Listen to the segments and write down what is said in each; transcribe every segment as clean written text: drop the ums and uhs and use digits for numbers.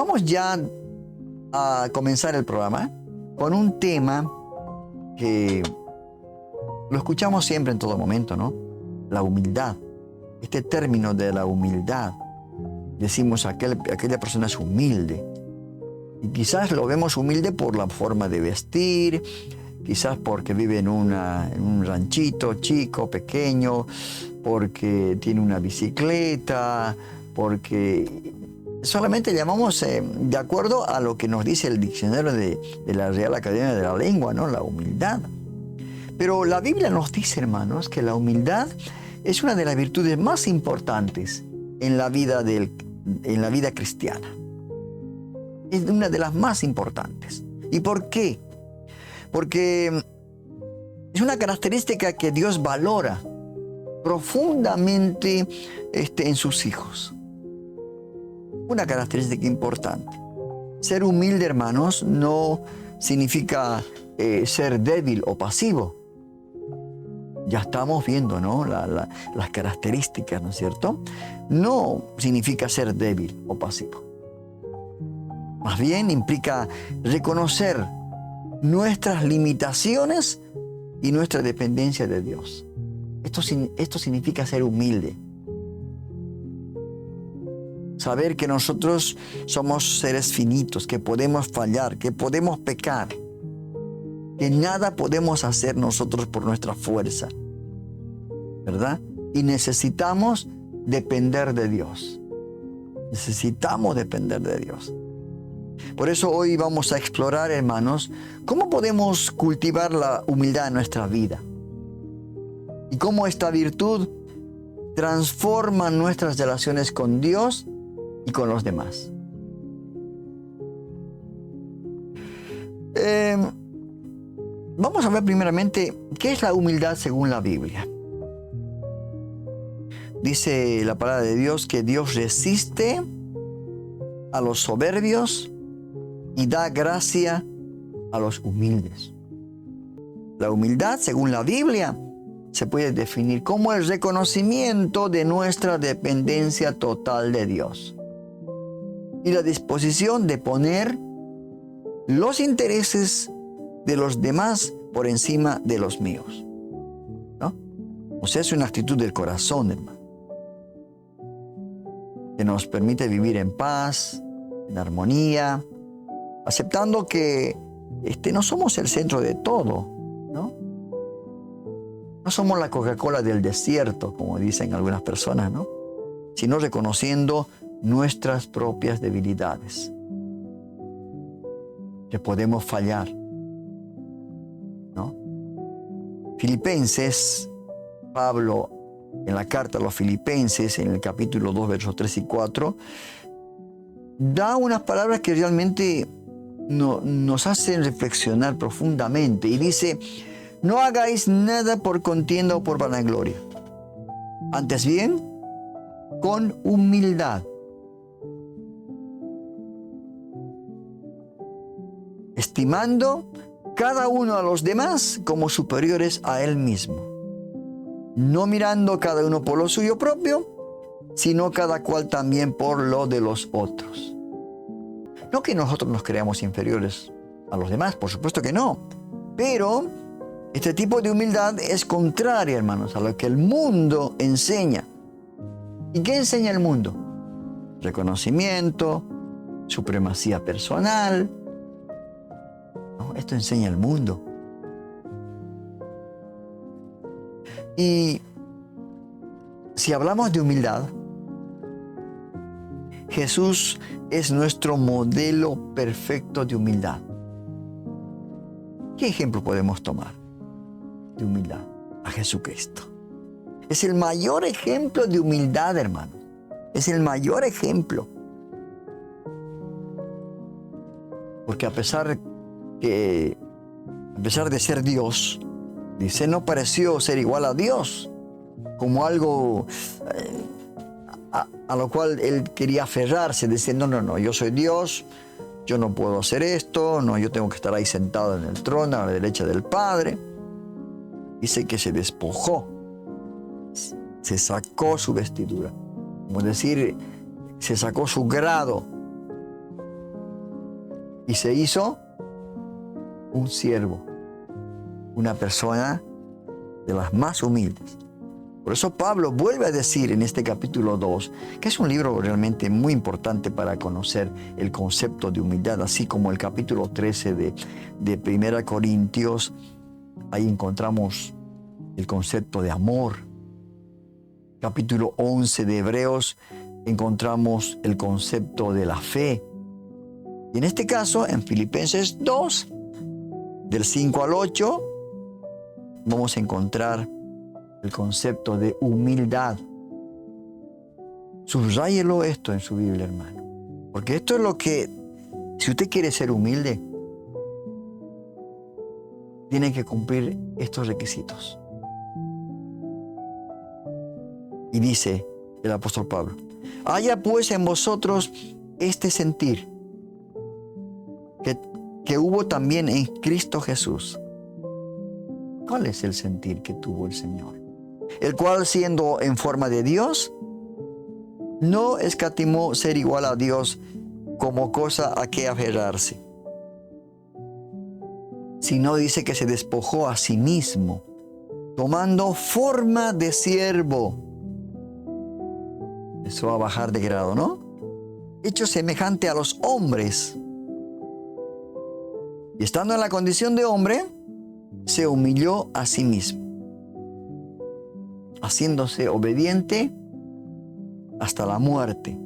Vamos ya a comenzar el programa con un tema que lo escuchamos siempre en todo momento, ¿no? La humildad. Este término de la humildad. Decimos aquella persona es humilde. Y quizás lo vemos humilde por la forma de vestir, quizás porque vive en un ranchito chico, pequeño, porque tiene una bicicleta, porque solamente llamamos de acuerdo a lo que nos dice el diccionario de la Real Academia de la Lengua, ¿no? La humildad. Pero la Biblia nos dice, hermanos, que la humildad es una de las virtudes más importantes en la vida cristiana. Es una de las más importantes. ¿Y por qué? Porque es una característica que Dios valora profundamente en sus hijos. Una característica importante. Ser humilde, hermanos, no significa ser débil o pasivo. Ya estamos viendo, ¿no? Las características, ¿no es cierto? No significa ser débil o pasivo. Más bien implica reconocer nuestras limitaciones y nuestra dependencia de Dios. Esto significa ser humilde. Saber que nosotros somos seres finitos, que podemos fallar, que podemos pecar, que nada podemos hacer nosotros por nuestra fuerza, ¿verdad? Y necesitamos depender de Dios. Necesitamos depender de Dios. Por eso hoy vamos a explorar, hermanos, cómo podemos cultivar la humildad en nuestra vida y cómo esta virtud transforma nuestras relaciones con Dios y con los demás. Vamos a ver primeramente qué es la humildad según la Biblia. Dice la palabra de Dios que Dios resiste a los soberbios y da gracia a los humildes. La humildad, según la Biblia, se puede definir como el reconocimiento de nuestra dependencia total de Dios y la disposición de poner los intereses de los demás por encima de los míos, ¿no? O sea, es una actitud del corazón, hermano, que nos permite vivir en paz, en armonía, aceptando que no somos el centro de todo, ¿no? No somos la Coca-Cola del desierto, como dicen algunas personas, ¿no? Sino reconociendo nuestras propias debilidades, que podemos fallar, ¿no? Filipenses, Pablo, en la carta a los Filipenses, en el capítulo 2, versos 3 y 4, da unas palabras que realmente nos hacen reflexionar profundamente. Y dice, no hagáis nada por contienda o por vanagloria. Antes bien, con humildad, estimando cada uno a los demás como superiores a él mismo, no mirando cada uno por lo suyo propio, sino cada cual también por lo de los otros. No que nosotros nos creamos inferiores a los demás, por supuesto que no, pero este tipo de humildad es contraria, hermanos, a lo que el mundo enseña. ¿Y qué enseña el mundo? Reconocimiento, supremacía personal. No, esto enseña el mundo. Y si hablamos de humildad, Jesús es nuestro modelo perfecto de humildad. ¿Qué ejemplo podemos tomar de humildad? A Jesucristo. Es el mayor ejemplo de humildad, hermano. Es el mayor ejemplo. Porque a pesar de ser Dios, dice, no pareció ser igual a Dios, como algo a lo cual él quería aferrarse, diciendo, no, yo soy Dios, yo no puedo hacer esto, no, yo tengo que estar ahí sentado en el trono a la derecha del Padre. Dice que se despojó, se sacó su vestidura, como decir, se sacó su grado y se hizo un siervo, una persona de las más humildes. Por eso Pablo vuelve a decir en este capítulo 2, que es un libro realmente muy importante para conocer el concepto de humildad, así como el capítulo 13 de 1 Corintios. Ahí encontramos el concepto de amor. Capítulo 11 de Hebreos encontramos el concepto de la fe. Y en este caso, en Filipenses 2, del 5 al 8, vamos a encontrar el concepto de humildad. Subráyelo esto en su Biblia, hermano. Porque esto es lo que, si usted quiere ser humilde, tiene que cumplir estos requisitos. Y dice el apóstol Pablo: haya pues en vosotros este sentir que hubo también en Cristo Jesús. ¿Cuál es el sentir que tuvo el Señor? El cual, siendo en forma de Dios, no escatimó ser igual a Dios como cosa a que aferrarse, sino dice que se despojó a sí mismo, tomando forma de siervo. Eso va a bajar de grado, ¿no? Hecho semejante a los hombres. Y estando en la condición de hombre, se humilló a sí mismo, haciéndose obediente hasta la muerte,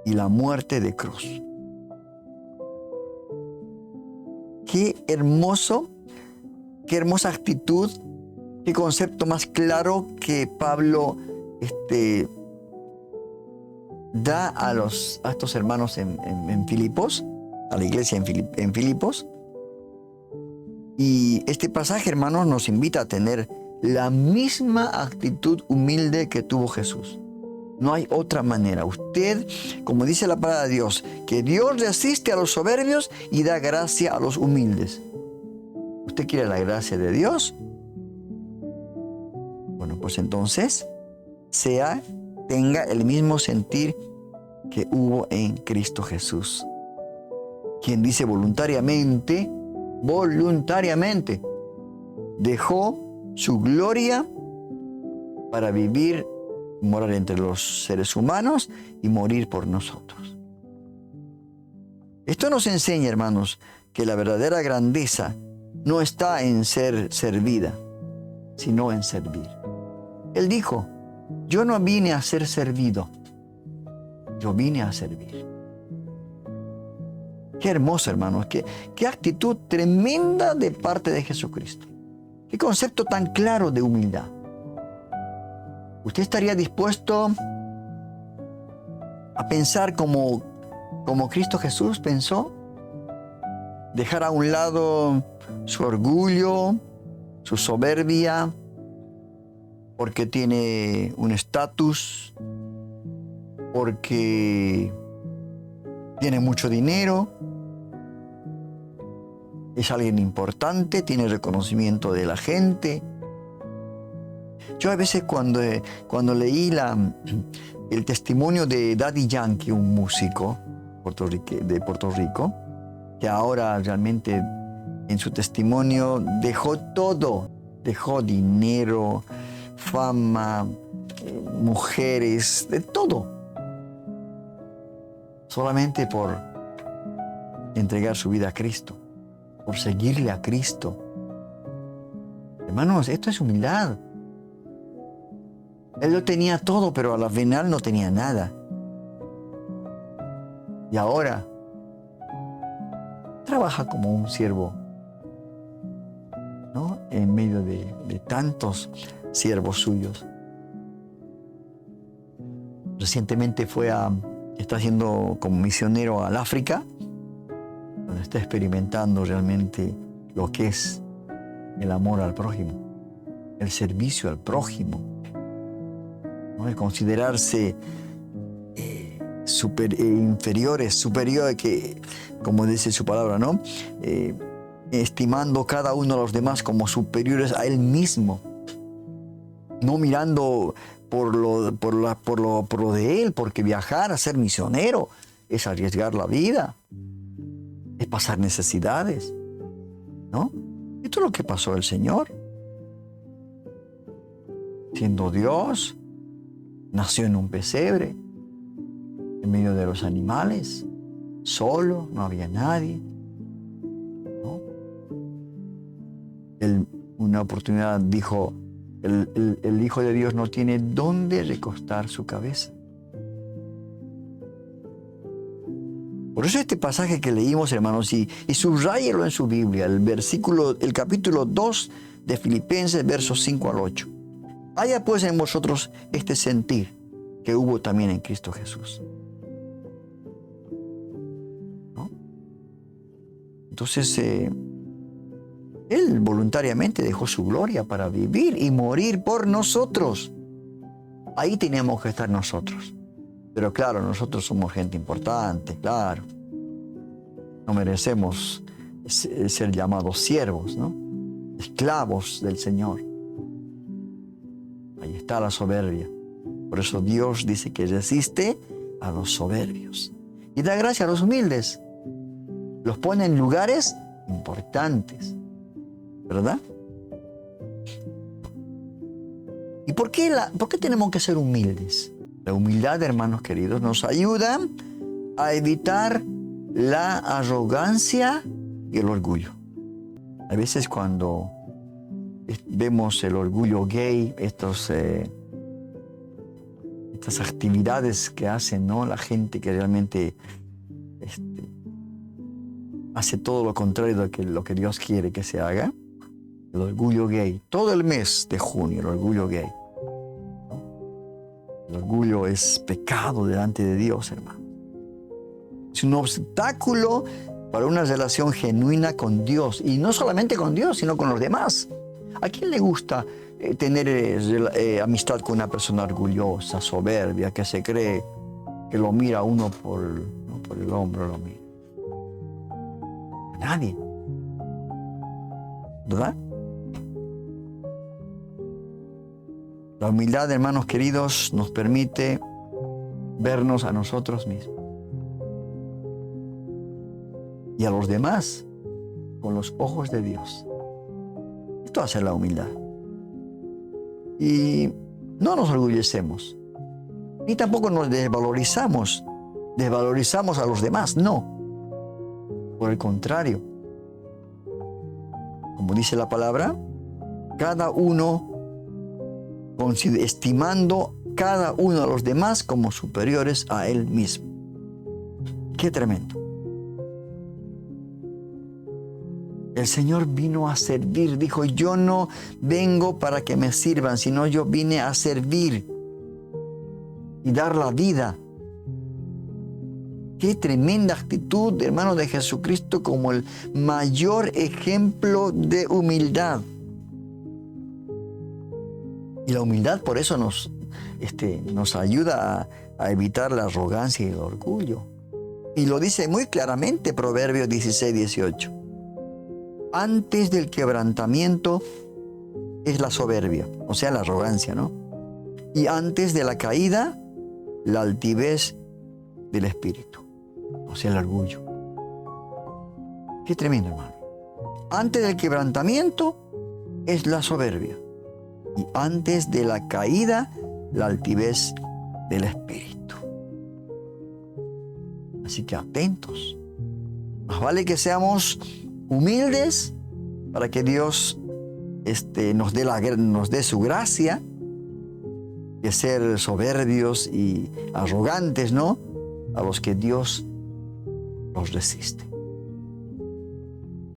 y la muerte de cruz. Qué hermoso, qué hermosa actitud, qué concepto más claro que Pablo da a estos hermanos en Filipos, a la iglesia en Filipos. Y este pasaje, hermanos, nos invita a tener la misma actitud humilde que tuvo Jesús. No hay otra manera. Usted, como dice la palabra de Dios, que Dios resiste a los soberbios y da gracia a los humildes. ¿Usted quiere la gracia de Dios? Bueno, pues entonces, tenga el mismo sentir que hubo en Cristo Jesús, quien dice voluntariamente, dejó su gloria para vivir, morar entre los seres humanos y morir por nosotros. Esto nos enseña, hermanos, que la verdadera grandeza no está en ser servida, sino en servir. Él dijo: yo no vine a ser servido, yo vine a servir. Qué hermoso, hermanos, qué actitud tremenda de parte de Jesucristo. Qué concepto tan claro de humildad. ¿Usted estaría dispuesto a pensar como Cristo Jesús pensó? Dejar a un lado su orgullo, su soberbia, porque tiene un estatus, porque tiene mucho dinero, es alguien importante, tiene reconocimiento de la gente. Yo a veces cuando leí el testimonio de Daddy Yankee, un músico de Puerto Rico, que ahora realmente en su testimonio dejó todo, dejó dinero, fama, mujeres, de todo, solamente por entregar su vida a Cristo, por seguirle a Cristo. Hermanos, esto es humildad. Él lo tenía todo, pero a la final no tenía nada. Y ahora trabaja como un siervo, ¿no? En medio de tantos siervos suyos. Recientemente está haciendo como misionero al África, donde está experimentando realmente lo que es el amor al prójimo, el servicio al prójimo, ¿no? El considerarse inferiores, que, como dice su palabra, ¿no? Estimando cada uno a los demás como superiores a él mismo, no mirando por lo de él, porque viajar a ser misionero es arriesgar la vida. es pasar necesidades, ¿no? Esto es lo que pasó el Señor. Siendo Dios, nació en un pesebre, en medio de los animales, solo, no había nadie, ¿no? Él, una oportunidad dijo, el Hijo de Dios no tiene dónde recostar su cabeza. Por eso este pasaje que leímos, hermanos, y subráyelo en su Biblia, el capítulo 2 de Filipenses, versos 5 al 8. Haya pues en vosotros este sentir que hubo también en Cristo Jesús. ¿No? Entonces, Él voluntariamente dejó su gloria para vivir y morir por nosotros. Ahí teníamos que estar nosotros. Pero claro, nosotros somos gente importante, claro. No merecemos ser llamados siervos, ¿no? Esclavos del Señor. Ahí está la soberbia. Por eso Dios dice que resiste a los soberbios y da gracia a los humildes. Los pone en lugares importantes, ¿verdad? ¿Y por qué tenemos que ser humildes? La humildad, hermanos queridos, nos ayuda a evitar la arrogancia y el orgullo. A veces cuando vemos el orgullo gay, estas actividades que hacen, ¿no? La gente que realmente hace todo lo contrario de lo que Dios quiere que se haga. El orgullo gay. Todo el mes de junio, el orgullo gay. El orgullo es pecado delante de Dios, hermano. Es un obstáculo para una relación genuina con Dios. Y no solamente con Dios, sino con los demás. ¿A quién le gusta tener amistad con una persona orgullosa, soberbia, que se cree que lo mira uno por el hombro? Lo mira. A nadie. ¿Verdad? La humildad, hermanos queridos, nos permite vernos a nosotros mismos y a los demás con los ojos de Dios. Esto hace la humildad. Y no nos orgullecemos, ni tampoco nos desvalorizamos a los demás, no. Por el contrario, como dice la palabra, cada uno estimando cada uno a los demás como superiores a él mismo. ¡Qué tremendo! El Señor vino a servir. Dijo, yo no vengo para que me sirvan, sino yo vine a servir y dar la vida. ¡Qué tremenda actitud, hermano, de Jesucristo como el mayor ejemplo de humildad! Y la humildad por eso nos ayuda a evitar la arrogancia y el orgullo. Y lo dice muy claramente Proverbios 16:18. Antes del quebrantamiento es la soberbia, o sea, la arrogancia, ¿no? Y antes de la caída, la altivez del espíritu, o sea, el orgullo. Qué tremendo, hermano. Antes del quebrantamiento es la soberbia. Y antes de la caída, la altivez del espíritu. Así que atentos. Más vale que seamos humildes para que Dios nos dé su gracia, de ser soberbios y arrogantes, ¿no? A los que Dios los resiste.